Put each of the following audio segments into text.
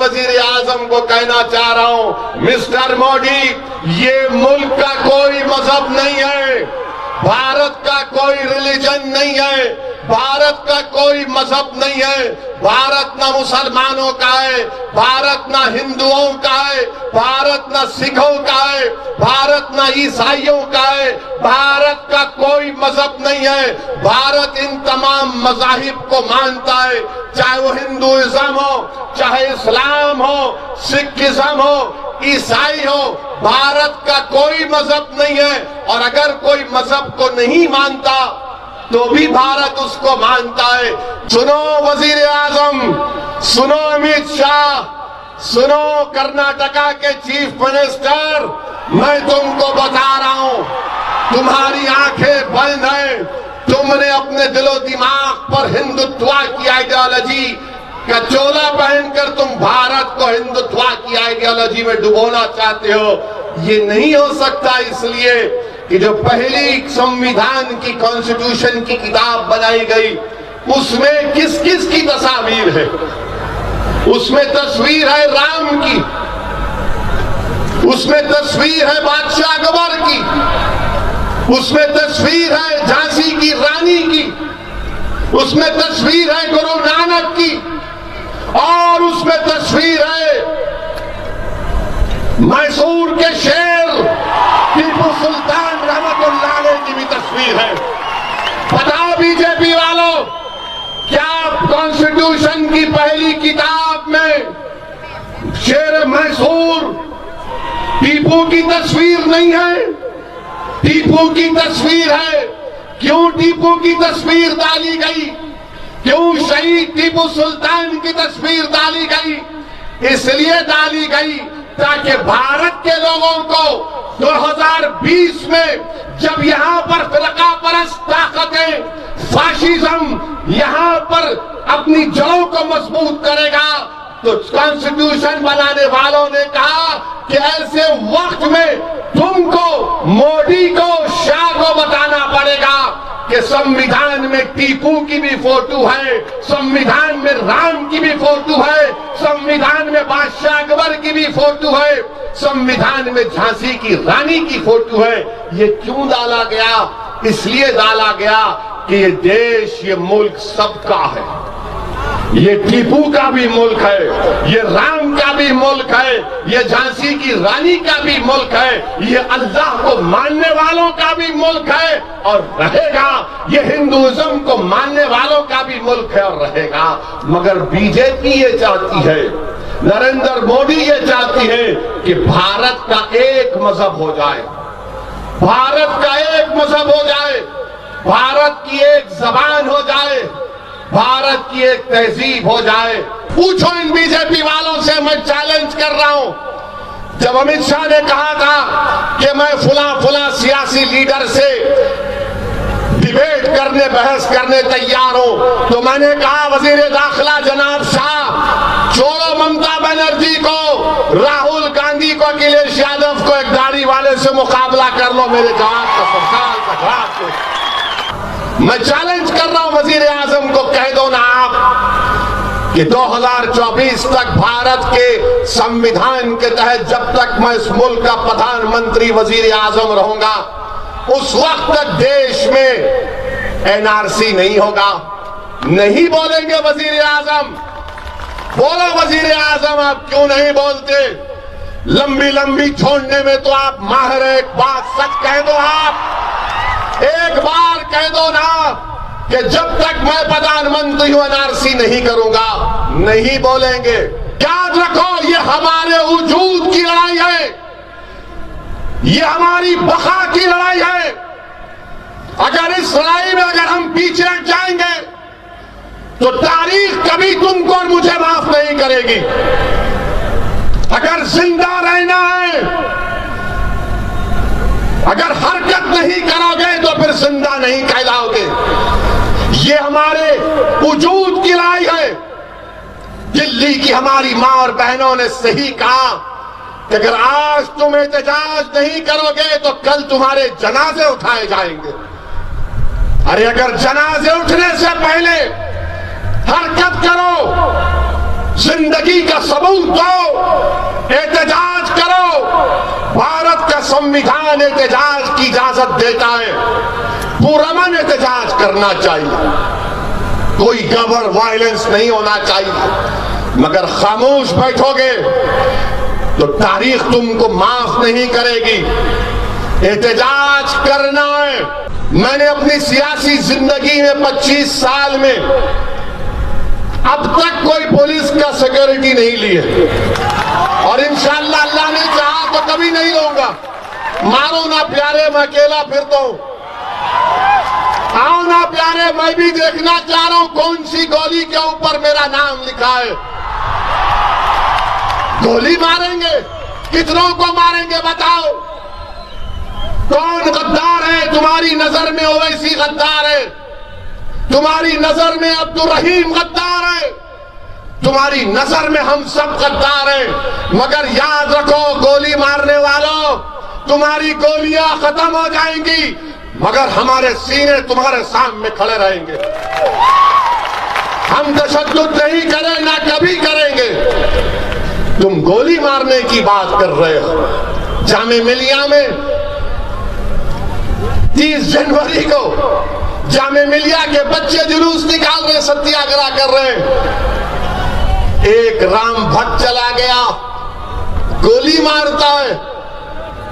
वजीर आजम को कहना चाह रहा हूं, मिस्टर मोदी, ये मुल्क का कोई मजहब नहीं है, भारत का कोई रिलीजन नहीं है, भारत का कोई मजहब नहीं है, भारत ना मुसलमानों का है, भारत ना हिंदुओं का है, भारत ना सिखों का है, भारत ना ईसाइयों का है, भारत का कोई मजहब नहीं है। भारत इन तमाम मजाहिब को मानता है, चाहे वो हिंदुइज्म हो, चाहे इस्लाम हो, सिखिज्म हो, ईसाई हो, भारत का कोई मजहब नहीं है। और अगर कोई मजहब को नहीं मानता तो भी भारत उसको मानता है। सुनो वजीर आजम, सुनो अमित शाह, सुनो कर्नाटका के चीफ मिनिस्टर, मैं तुमको बता रहा हूं, तुम्हारी आंखें बंद हैं। तुमने अपने दिलो दिमाग पर हिंदुत्व की आइडियोलॉजी का चोला पहनकर तुम भारत को हिंदुत्व की आइडियोलॉजी में डुबोना चाहते हो। ये नहीं हो सकता, इसलिए कि जो पहली संविधान की कॉन्स्टिट्यूशन की किताब बनाई गई उसमें किस किस की तस्वीर है? उसमें तस्वीर है राम की, उसमें तस्वीर है बादशाह अकबर की, उसमें तस्वीर है झांसी की रानी की, उसमें तस्वीर है गुरु नानक की, और उसमें तस्वीर है मैसूर के शेर टीपू सुल्तान रहमतुल्लाह अलैह की भी तस्वीर है। बताओ बीजेपी वालों, क्या कॉन्स्टिट्यूशन की पहली किताब में शेर मैसूर टीपू की तस्वीर नहीं है? टीपू की तस्वीर है। क्यों टीपू की तस्वीर डाली गई? क्यों शहीद टीपू सुल्तान की तस्वीर डाली गई? इसलिए डाली गई ताकि भारत के लोगों को 2020 में जब यहां पर फिरका परस्त ताकतें, फाशिज्म यहां पर अपनी जड़ों को मजबूत करेगा, तो कॉन्स्टिट्यूशन बनाने वालों ने कहा कि ऐसे वक्त में तुमको मोदी को, शाह को बताना पड़ेगा कि संविधान में टीपू की भी फोटो है, संविधान में राम की भी फोटो है, संविधान में बादशाह अकबर की भी फोटो है, संविधान में झांसी की रानी की फोटो है। ये क्यों डाला गया? इसलिए डाला गया कि ये देश, ये मुल्क सबका है। ये टीपू का भी मुल्क है, ये राम का भी मुल्क है, ये झांसी की रानी का भी मुल्क है, ये अल्लाह को मानने वालों का भी मुल्क है और रहेगा, ये हिंदुइज्म को मानने वालों का भी मुल्क है और रहेगा। मगर बीजेपी ये चाहती है, नरेंद्र मोदी ये चाहती है कि भारत का एक मजहब हो जाए, भारत का एक मजहब हो जाए, भारत की एक जबान हो जाए, भारत की एक तहजीब हो जाए। पूछो इन बीजेपी वालों से, मैं चैलेंज कर रहा हूं। जब अमित शाह ने कहा था कि मैं फुला सियासी लीडर से डिबेट करने, बहस करने तैयार हूं, तो मैंने कहा वजीर दाखिला जनाब शाह, छोड़ो ममता बनर्जी को, राहुल गांधी को, अखिलेश यादव को, एक दाढ़ी वाले से मुकाबला कर लो, मेरे जवाब का सरकार का जवाब दो। मैं चैलेंज कर रहा हूं वजीर आजम को, कह दो ना आप कि 2024 तक भारत के संविधान के तहत जब तक मैं इस मुल्क का प्रधानमंत्री वजीर आजम रहूंगा, उस वक्त तक देश में एनआरसी नहीं होगा। नहीं बोलेंगे वजीर आजम? बोलो वजीर आजम, आप क्यों नहीं बोलते? लंबी लंबी छोड़ने में तो आप माहिर हैं। एक बात सच कह दो, आप एक बार कह दो ना कि जब तक मैं प्रधानमंत्री हूं एनआरसी नहीं करूंगा। नहीं बोलेंगे। याद रखो, ये हमारे वजूद की लड़ाई है, ये हमारी बका की लड़ाई है। अगर इस लड़ाई में अगर हम पीछे हट जाएंगे तो तारीख कभी तुमको और मुझे माफ नहीं करेगी। अगर जिंदा रहना है, अगर हरकत नहीं करोगे तो फिर जिंदा नहीं कहलाओगे। ये हमारे वजूद की लड़ाई है। दिल्ली की हमारी मां और बहनों ने सही कहा कि अगर आज तुम एहतजाज नहीं करोगे तो कल तुम्हारे जनाजे उठाए जाएंगे। अरे अगर जनाजे उठने से पहले हरकत करो जिंदगी का सबूत दो, एहतजाज करो। भारत का संविधान एहतजाज की इजाजत देता है, पुरअमन एहतजाज करना चाहिए, कोई गड़बड़ वायलेंस नहीं होना चाहिए। मगर खामोश बैठोगे तो तारीख तुमको माफ नहीं करेगी। एहतजाज करना है। मैंने अपनी सियासी जिंदगी में 25 साल में अब तक कोई पुलिस का सिक्योरिटी नहीं ली है और इंशाअल्लाह अल्लाह ने चाहा तो कभी नहीं लूंगा। मारो ना प्यारे, मैं अकेला फिरता हूं। आओ ना प्यारे, मैं भी देखना चाह रहा हूं कौन सी गोली के ऊपर मेरा नाम लिखा है। गोली मारेंगे, कितनों को मारेंगे बताओ? कौन गद्दार है तुम्हारी नजर में? ओवैसी गद्दार है, तुम्हारी नजर में अब्दुल रहीम गद्दार है, तुम्हारी नजर में हम सब गद्दार हैं। मगर याद रखो गोली मारने वालों, तुम्हारी गोलियां खत्म हो जाएंगी मगर हमारे सीने तुम्हारे सामने खड़े रहेंगे। हम तशद्दुद नहीं करें, ना कभी करेंगे। तुम गोली मारने की बात कर रहे हो। जामे मिलिया में 30 जनवरी को जामे मिलिया के बच्चे जुलूस निकाल रहे, सत्याग्रह कर रहे हैं। एक राम भक्त चला गया, गोली मारता है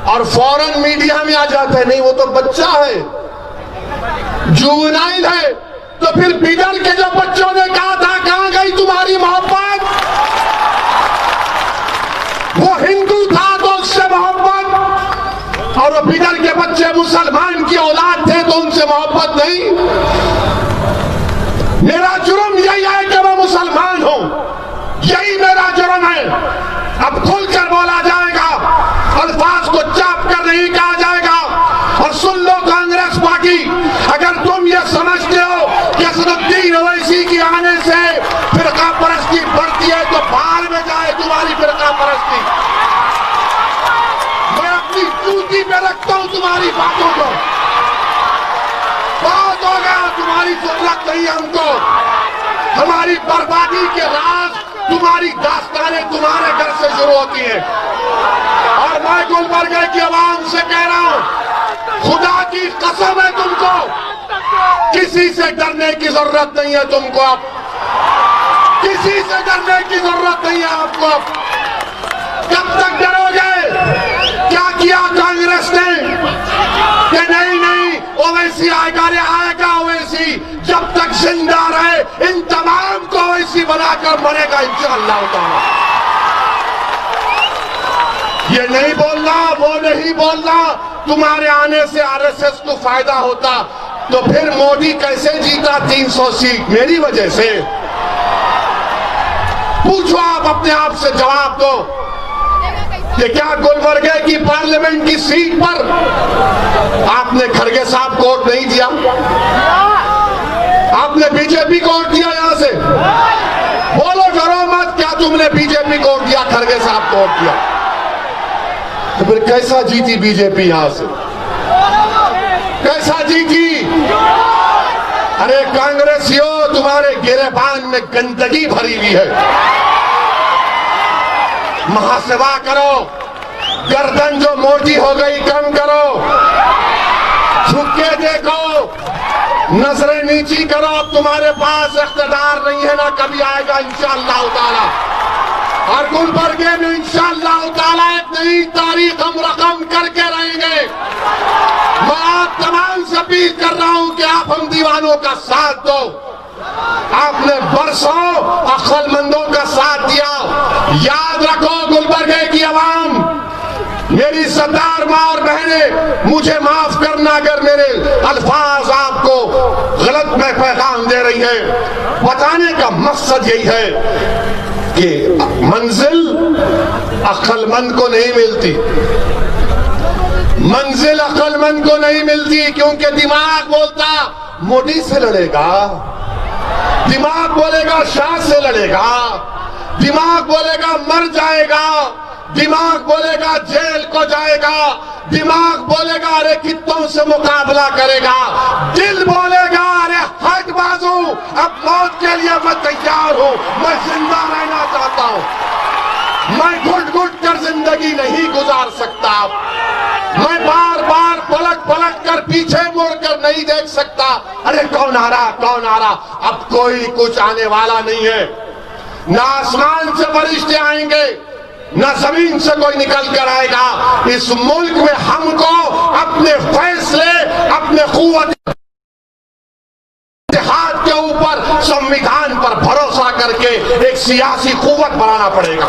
और फौरन मीडिया में आ जाता है, नहीं वो तो बच्चा है, जुवेनाइल है। तो फिर बिदर के जो बच्चों ने कहा था कहां गई तुम्हारी मोहब्बत? वो हिंदू था तो उससे मोहब्बत, और वो बिदर के बच्चे मुसलमान की औलाद थे तो उनसे मोहब्बत नहीं। मेरा जुर्म यही है कि मैं मुसलमान हूं, यही मेरा जुर्म है। अब खुलकर बोला जाएगा, अल्फाज को चाप कर नहीं कहा जाएगा। और सुन लो कांग्रेस पार्टी, अगर तुम ये समझते हो कि असदुद्दीन ओवैसी की आने से फिरका परस्ती बढ़ती है तो बाहर में जाए तुम्हारी फिरका परस्ती। मैं अपनी जूती पे रखता हूं तुम्हारी बातों को। बहुत हो गया, तुम्हारी जरूरत नहीं हमको। हमारी बर्बादी के राज, तुम्हारी दास्तानें तुम्हारे घर से शुरू होती हैं। और मैं गुलबर्गे की आवाम से कह रहा हूं, खुदा की कसम है तुमको, किसी से डरने की जरूरत नहीं है तुमको। अब किसी से डरने की जरूरत नहीं है आपको। कब तक डरोगे? क्या किया कांग्रेस ने कि नहीं नहीं ओवैसी आएगा, रे आएगा ओवैसी। जब तक जिंदा रहे इन तमाम को ओवैसी बनाकर मरेगा इंशाअल्लाह ताला। ये नहीं बोलना, वो नहीं बोलना, तुम्हारे आने से आरएसएस को फायदा होता तो फिर मोदी कैसे जीता 300 सीट? मेरी वजह से। पूछो, आप अपने आप से जवाब दो कि क्या गुलबर्गे की पार्लियामेंट की सीट पर आपने खड़गे साहब को वोट नहीं दिया? आपने बीजेपी को वोट दिया? यहां से बोलो, डरो मत। क्या तुमने बीजेपी को वोट दिया, खड़गे साहब को वोट दिया? तो फिर कैसा जीती बीजेपी? यहां से कैसा जीती? अरे कांग्रेसियों, तुम्हारे गिरेबान में गंदगी भरी हुई है। महासेवा करो, गर्दन जो मोटी हो गई कम करो, झुक के देखो, नजरें नीची करो। अब तुम्हारे पास इख्तियार नहीं है, ना कभी आएगा इंशाअल्लाह ताला। और गुलबर्गे में इंशाअल्लाह ताला एक नई तारीख हम रकम करके रहेंगे। मैं आप तमाम से अपील कर रहा हूं कि आप हम दीवानों का साथ दो। आपने बरसों अक्लमंदों का साथ दिया। याद रखो गुलबर्गे की आवाम, मेरी सरदार माँ और बहनें, मुझे माफ करना अगर मेरे अल्फाज आपको गलत में पैगाम दे रही है। बताने का मकसद यही है कि मंजिल अक्लमंद को नहीं मिलती, मंजिल अक्लमंद को नहीं मिलती, क्योंकि दिमाग बोलता मोदी से लड़ेगा, दिमाग बोलेगा शाह से लड़ेगा, दिमाग बोलेगा मर जाएगा, दिमाग बोलेगा जेल को जाएगा, दिमाग बोलेगा अरे कितनों से मुकाबला करेगा, दिल बोलेगा अरे हट आतंकबाज हूं, अब मौत के लिए मैं तैयार हूं, मैं जिंदा रहना चाहता हूं, मैं घुट घुट कर जिंदगी नहीं गुजार सकता, मैं बार बार पलट पलट कर पीछे मुड़कर नहीं देख सकता। अरे कौन आ रहा, कौन आ रहा? अब कोई कुछ आने वाला नहीं है, ना आसमान से फरिश्ते आएंगे, ना जमीन से कोई निकल कर आएगा। इस मुल्क में हमको अपने फैसले, अपने कुव्वत इत्तेहाद के ऊपर, संविधान पर भरोसा करके एक सियासी कुव्वत बनाना पड़ेगा।